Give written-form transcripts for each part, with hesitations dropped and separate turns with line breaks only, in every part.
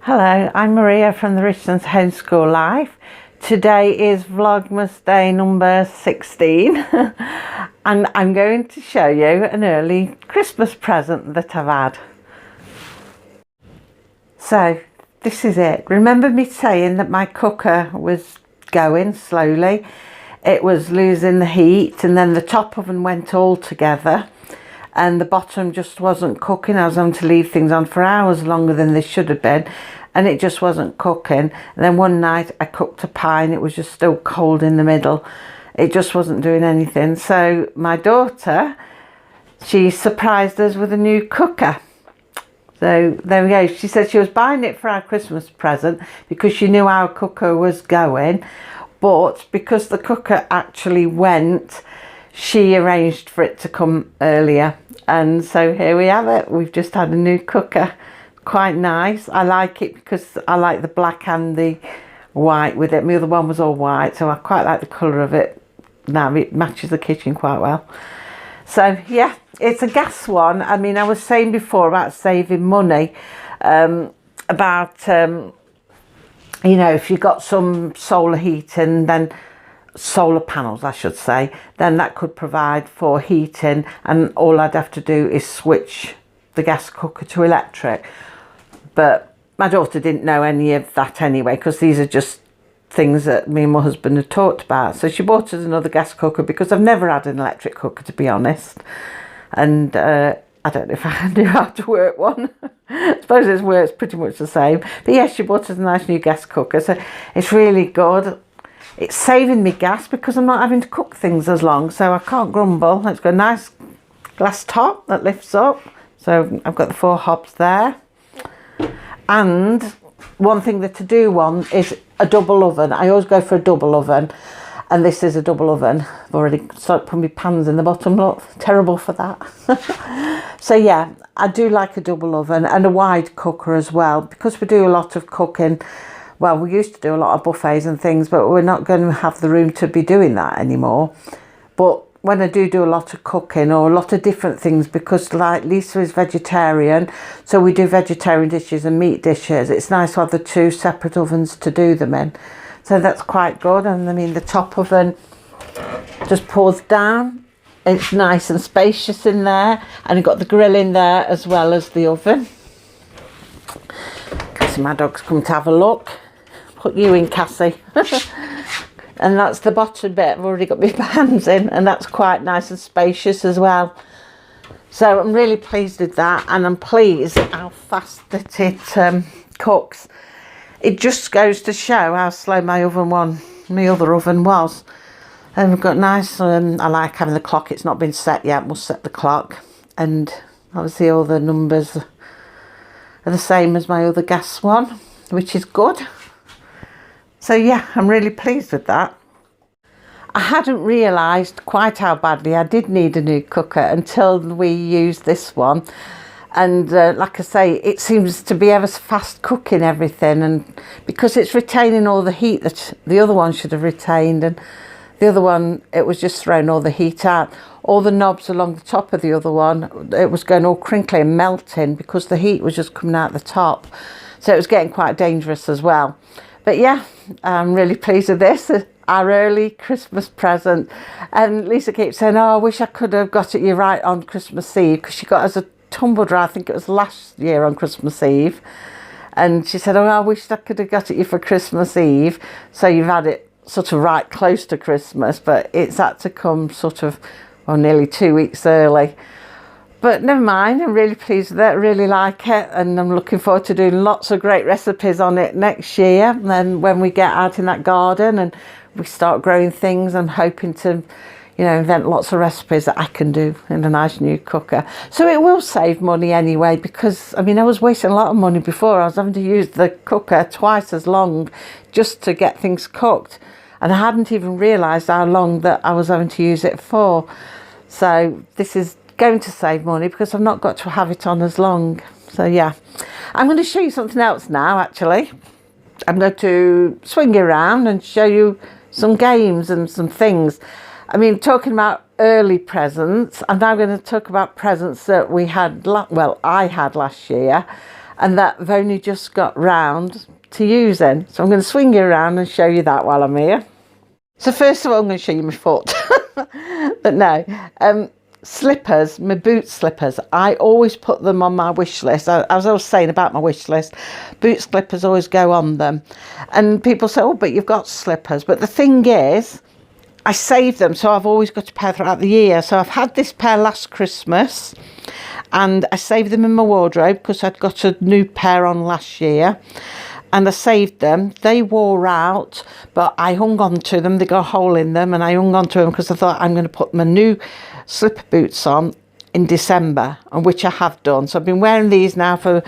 Hello, I'm Maria from the Richlands Homeschool Life. Today is Vlogmas day number 16 and I'm going to show you an early Christmas present that I've had. So this is it. Remember me saying that my cooker was going slowly? It was losing the heat and then the top oven went all together and the bottom just wasn't cooking. I was having to leave things on for hours longer than they should have been and it just wasn't cooking. And then one night I cooked a pie and it was just still cold in the middle. It just wasn't doing anything. So my daughter, she surprised us with a new cooker. So there we go. She said she was buying it for our Christmas present because she knew our cooker was going, but because the cooker actually went, she arranged for it to come earlier. And so here we have it. We've just had a new cooker. Quite nice. I like it because I like the black and the white with it. My other one was all white, so I quite like the colour of it. Now it matches the kitchen quite well. So yeah, it's a gas one. I mean, I was saying before about saving money, you know, if you've got some solar heating, then solar panels I should say, then that could provide for heating and all I'd have to do is switch the gas cooker to electric. But my daughter didn't know any of that anyway, because these are just things that me and my husband had talked about. So she bought us another gas cooker because I've never had an electric cooker, to be honest, and I don't know if I knew how to work one. I suppose it works pretty much the same, but yes, she bought us a nice new gas cooker, so it's really good. It's saving me gas because I'm not having to cook things as long, so I can't grumble. It's got a nice glass top that lifts up, so I've got the 4 hobs there. And one thing that I do want is a double oven. I always go for a double oven, and this is a double oven. I've already started putting my pans in the bottom, look, terrible for that. So yeah, I do like a double oven and a wide cooker as well, because we do a lot of cooking. Well, we used to do a lot of buffets and things, but we're not going to have the room to be doing that anymore. But when I do a lot of cooking or a lot of different things, because like Lisa is vegetarian, so we do vegetarian dishes and meat dishes, it's nice to have the 2 separate ovens to do them in. So that's quite good. And I mean, the top oven just pours down. It's nice and spacious in there, and you've got the grill in there as well as the oven. Cassie, my dog's come to have a look. Put you in, Cassie. And that's the bottom bit. I've already got my pans in, and that's quite nice and spacious as well. So I'm really pleased with that, and I'm pleased how fast that it cooks. It just goes to show how slow my other oven was. And we've got nice, I like having the clock. It's not been set yet. We'll set the clock, and obviously all the numbers are the same as my other gas one, which is good. So yeah, I'm really pleased with that. I hadn't realised quite how badly I did need a new cooker until we used this one. And like I say, it seems to be ever so fast cooking everything, and because it's retaining all the heat that the other one should have retained, and the other one, it was just throwing all the heat out. All the knobs along the top of the other one, it was going all crinkly and melting because the heat was just coming out the top. So it was getting quite dangerous as well. But yeah, I'm really pleased with this, our early Christmas present. And Lisa keeps saying, oh, I wish I could have got it you right on Christmas Eve, because she got us a tumble dryer, I think it was last year on Christmas Eve. And she said, oh, I wish I could have got it you for Christmas Eve. So you've had it sort of right close to Christmas, but it's had to come sort of, well, nearly 2 weeks early. But never mind, I'm really pleased with it, I really like it, and I'm looking forward to doing lots of great recipes on it next year. And then when we get out in that garden and we start growing things, I'm hoping to, you know, invent lots of recipes that I can do in a nice new cooker. So it will save money anyway, because, I mean, I was wasting a lot of money before. I was having to use the cooker twice as long just to get things cooked. And I hadn't even realised how long that I was having to use it for. So this is going to save money because I've not got to have it on as long. So yeah, I'm going to show you something else now. Actually, I'm going to swing you around and show you some games and some things. I mean, talking about early presents, I'm now going to talk about presents that we had, well, I had last year, and that I've only just got round to using. So I'm going to swing you around and show you that while I'm here. So first of all, I'm going to show you my foot. But no, slippers, my boot slippers, I always put them on my wish list. As I was saying about my wish list, boot slippers always go on them. And people say, oh, but you've got slippers. But the thing is, I save them, so I've always got a pair throughout the year. So I've had this pair last Christmas, and I saved them in my wardrobe because I'd got a new pair on last year. And I saved them. They wore out, but I hung on to them. They got a hole in them, and I hung on to them because I thought I'm going to put my new slipper boots on in December, and which I have done. So I've been wearing these now for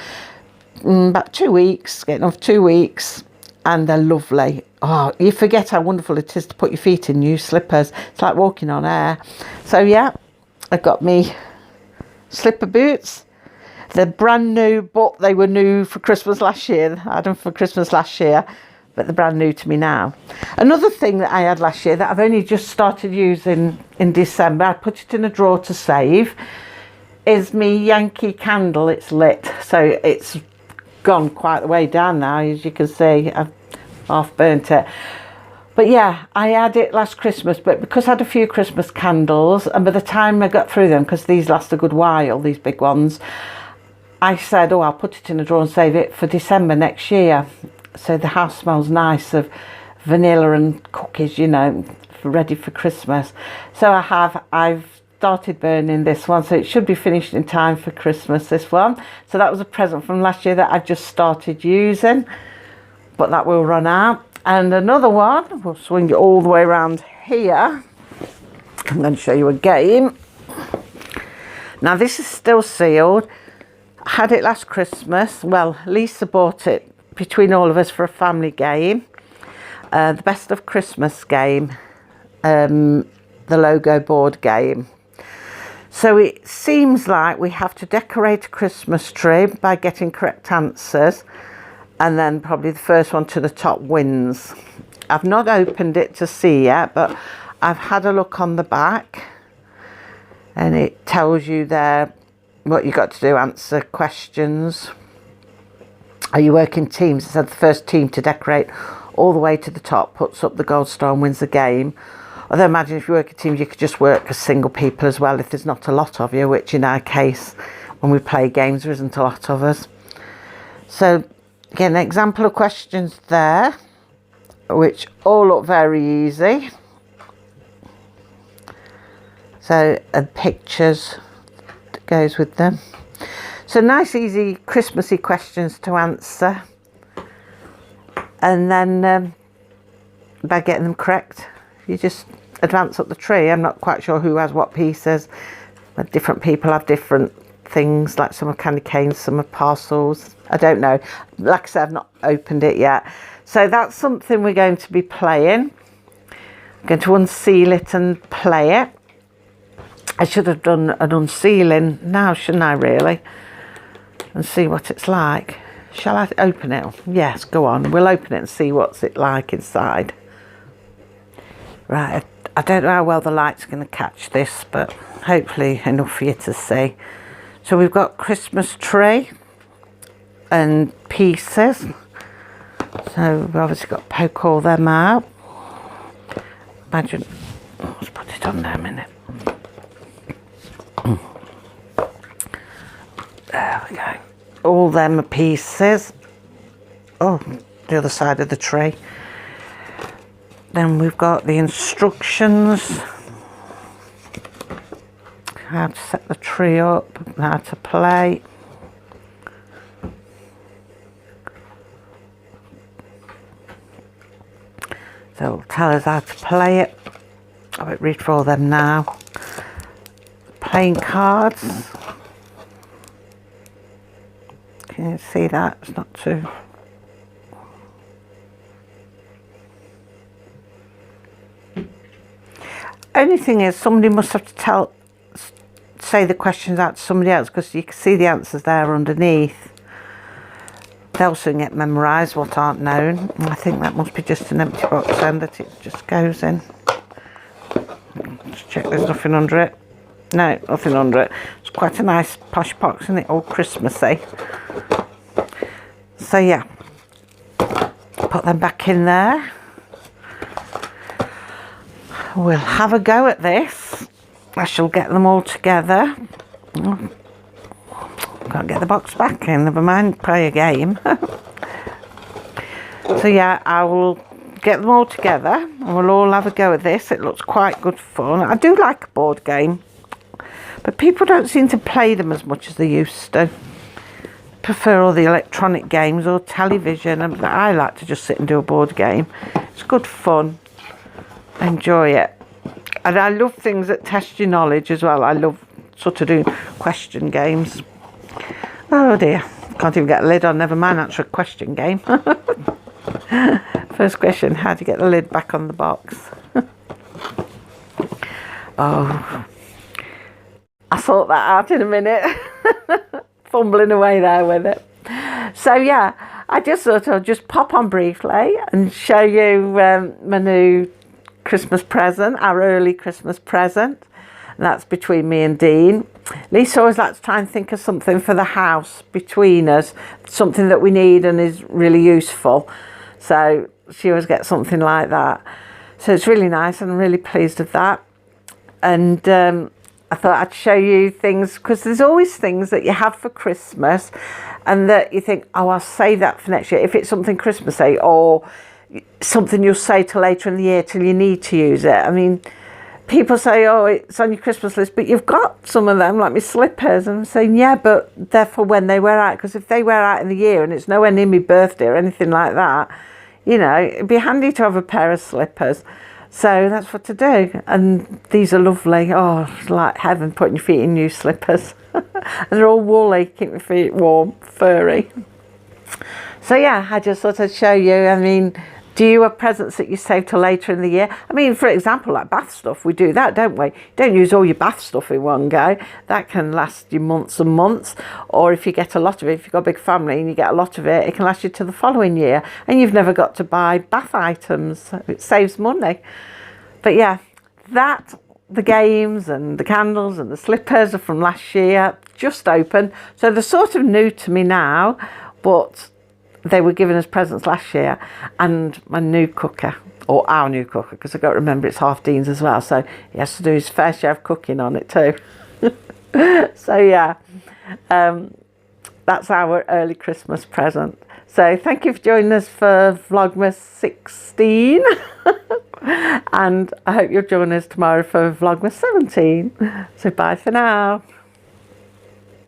about 2 weeks, getting off 2 weeks, and they're lovely. Oh, you forget how wonderful it is to put your feet in new slippers. It's like walking on air. So yeah, I've got me slipper boots. They're brand new, but they were new for Christmas last year. I had them for Christmas last year, but they're brand new to me now. Another thing that I had last year that I've only just started using in December, I put it in a drawer to save, is me Yankee candle. It's lit, so it's gone quite the way down now, as you can see. I've half burnt it. But yeah, I had it last Christmas, but because I had a few Christmas candles, and by the time I got through them, because these last a good while, these big ones, I said, oh, I'll put it in a drawer and save it for December next year. So the house smells nice of vanilla and cookies, you know, ready for Christmas. So I've started burning this one, so it should be finished in time for Christmas, this one. So that was a present from last year that I just started using, but that will run out. And another one, we'll swing it all the way around here. I'm going to show you a game. Now this is still sealed. I had it last Christmas. Well, Lisa bought it between all of us for a family game. The Best of Christmas game. The logo board game. So it seems like we have to decorate a Christmas tree by getting correct answers. And then probably the first one to the top wins. I've not opened it to see yet, but I've had a look on the back. And it tells you there what you got to do, answer questions. Are you working teams? It said the first team to decorate all the way to the top puts up the gold star and wins the game. Although imagine if you work in teams, you could just work as single people as well if there's not a lot of you, which in our case, when we play games, there isn't a lot of us. So again, an example of questions there, which all look very easy. So, and pictures that goes with them. So nice, easy, Christmassy questions to answer. And then by getting them correct, you just advance up the tree. I'm not quite sure who has what pieces. But different people have different things, like some are candy canes, some are parcels. I don't know. Like I said, I've not opened it yet. So that's something we're going to be playing. I'm going to unseal it and play it. I should have done an unsealing now, shouldn't I, really? And see what it's like. Shall I open it? Yes, go on. We'll open it and see what's it like inside. Right, I don't know how well the light's going to catch this, but hopefully enough for you to see. So we've got Christmas tree and pieces. So we've obviously got to poke all them out. Imagine, let's put it on there a minute. There we go. All them are pieces. Oh, the other side of the tree. Then we've got the instructions. How to set the tree up, how to play. So it'll tell us how to play it. I won't read for all them now. Playing cards. Can you see that? It's not too... Only thing is, somebody must have to say the questions out to somebody else, because you can see the answers there underneath. They'll soon get memorised what aren't known. I think that must be just an empty box then that it just goes in. Just check there's nothing under it. No, nothing under it. It's quite a nice posh box, isn't it? All Christmassy. So yeah, put them back in there. We'll have a go at this. I shall get them all together. Can't get the box back in, never mind, play a game. So yeah, I will get them all together and we'll all have a go at this. It looks quite good fun. I do like a board game, but people don't seem to play them as much as they used to. Prefer all the electronic games or television, and I like to just sit and do a board game. It's good fun. I enjoy it. And I love things that test your knowledge as well. I love sort of doing question games. Oh dear, can't even get a lid on, never mind answer a question game. First question, how do you get the lid back on the box? Oh, I'll sort that out in a minute. Fumbling away there with it. So yeah, I just thought I'll just pop on briefly and show you my new Christmas present, our early Christmas present. And that's between me and Dean. Lisa always likes to try and think of something for the house between us, something that we need and is really useful. So she always gets something like that. So it's really nice and I'm really pleased with that. And I thought I'd show you things, because there's always things that you have for Christmas and that you think, oh, I'll save that for next year. If it's something Christmassy or something you'll say till later in the year till you need to use it. I mean, people say, oh, it's on your Christmas list, but you've got some of them, like my slippers. And I'm saying, yeah, but they're for when they wear out. Because if they wear out in the year and it's nowhere near my birthday or anything like that, you know, it'd be handy to have a pair of slippers. So that's what to do. And these are lovely. Oh, it's like heaven putting your feet in new slippers. And they're all woolly, keep your feet warm, furry. So yeah, I just thought I'd show you. I mean, do you have presents that you save till later in the year? I mean, for example, like bath stuff, we do that, don't we? Don't use all your bath stuff in one go. That can last you months and months. Or if you get a lot of it, if you've got a big family and you get a lot of it, it can last you to the following year. And you've never got to buy bath items. It saves money. But yeah, the games and the candles and the slippers are from last year, just opened. So they're sort of new to me now, but they were given as presents last year. And my new cooker, or our new cooker, because I've got to remember it's half Dean's as well, so he has to do his fair share of cooking on it too. So yeah, that's our early Christmas present. So thank you for joining us for Vlogmas 16. And I hope you'll join us tomorrow for Vlogmas 17. So bye for now.